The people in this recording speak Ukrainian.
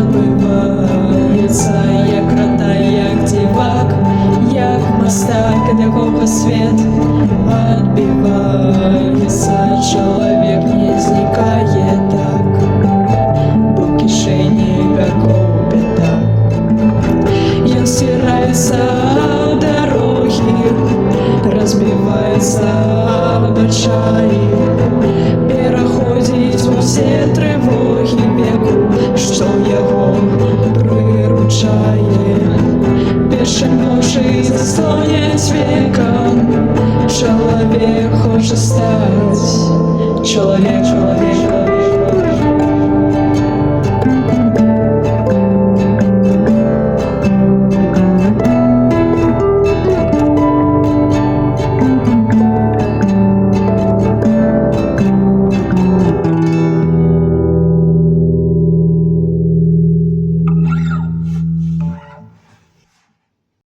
отбивается, як рота, як дивак, як мастак, до кого свет отбивается. Чоловік не зникає так, бо в кишені веков пятак. Ён стирается в дороги, разбивается в очаї, пераходзіць усе трывогі веку, што яго прыручае. Першым ночы заслоняць векам, чалавек хоча стаць, чалавек